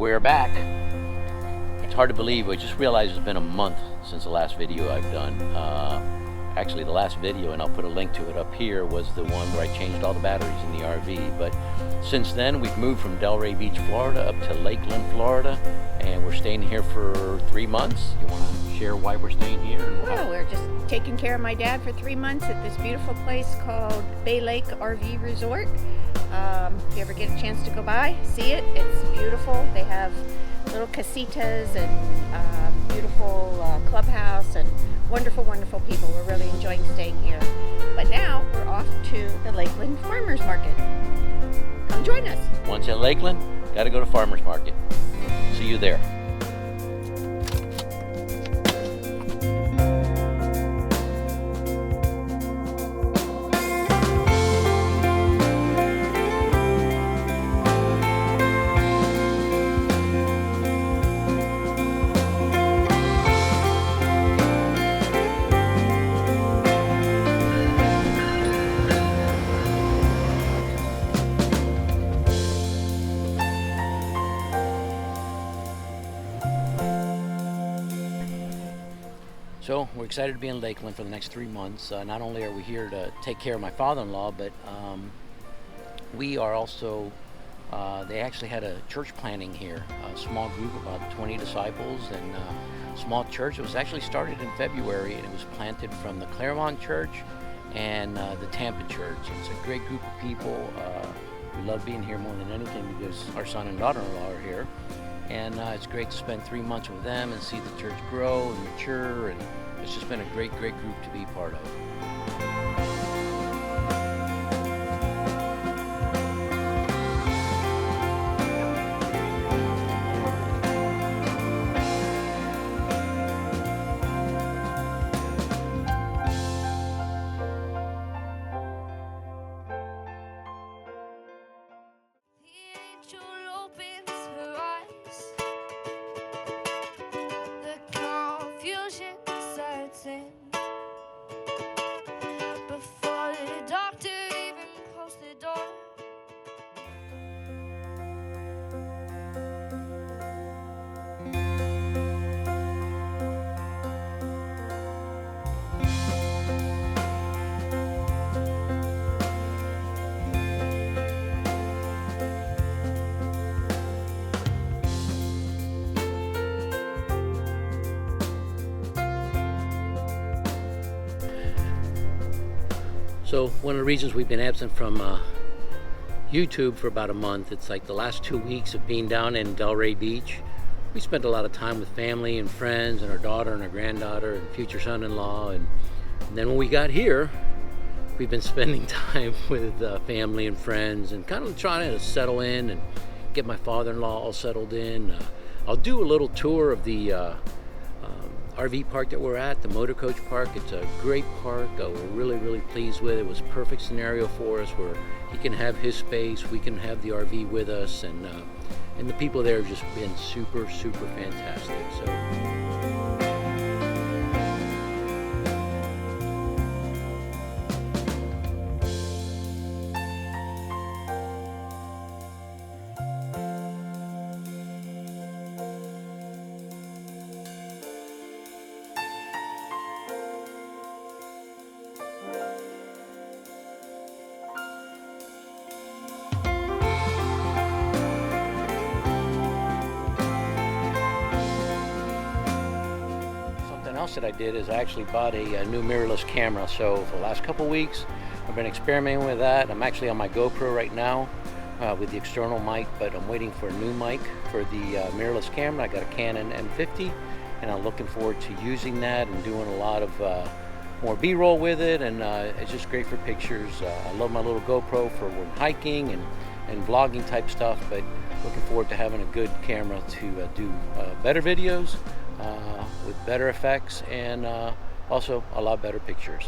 We're back. It's hard to believe. I just realized it's been a month since the last video I've done. Actually, the last video, and I'll put a link to it up here, was the one where I changed all the batteries in the RV. But since then, we've moved from Delray Beach, Florida, up to Lakeland, Florida, and we're staying here for 3 months. You want to share why we're staying here? Well, we're just taking care of my dad for 3 months at this beautiful place called Bay Lake RV Resort. If you ever get a chance to go by, see it. It's beautiful. They have little casitas and beautiful clubhouse and wonderful, wonderful people. We're really enjoying staying here. But now we're off to the Lakeland Farmers Market. Come join us. Once at Lakeland, got to go to Farmers Market. See you there. So we're excited to be in Lakeland for the next 3 months. Not only are we here to take care of my father-in-law, but we are also, they actually had a church planting here, a small group, about 20 disciples, and a small church. It was actually started in February, and it was planted from the Claremont Church and the Tampa Church. It's a great group of people. We love being here more than anything because our son and daughter-in-law are here. And it's great to spend 3 months with them and see the church grow and mature, and it's just been a great group to be part of. Before the doctor even closed the door. So one of the reasons we've been absent from YouTube for about a month, it's like the last 2 weeks of being down in Delray Beach. We spent a lot of time with family and friends and our daughter and our granddaughter and future son-in-law. And then when we got here, we've been spending time with family and friends and kind of trying to settle in and get my father-in-law all settled in. I'll do a little tour of the RV park that we're at, the Motor Coach Park. It's a great park. We're really pleased with it. It was a perfect scenario for us where he can have his space, we can have the RV with us, and the people there have just been super fantastic. So. Else that I did is I actually bought a new mirrorless camera. So for the last couple weeks I've been experimenting with that. I'm actually on my GoPro right now with the external mic, but I'm waiting for a new mic for the mirrorless camera. I got a Canon M50 and I'm looking forward to using that and doing a lot of more b-roll with it, and it's just great for pictures. I love my little GoPro for when hiking and vlogging type stuff, but looking forward to having a good camera to do better videos with better effects and also a lot better pictures.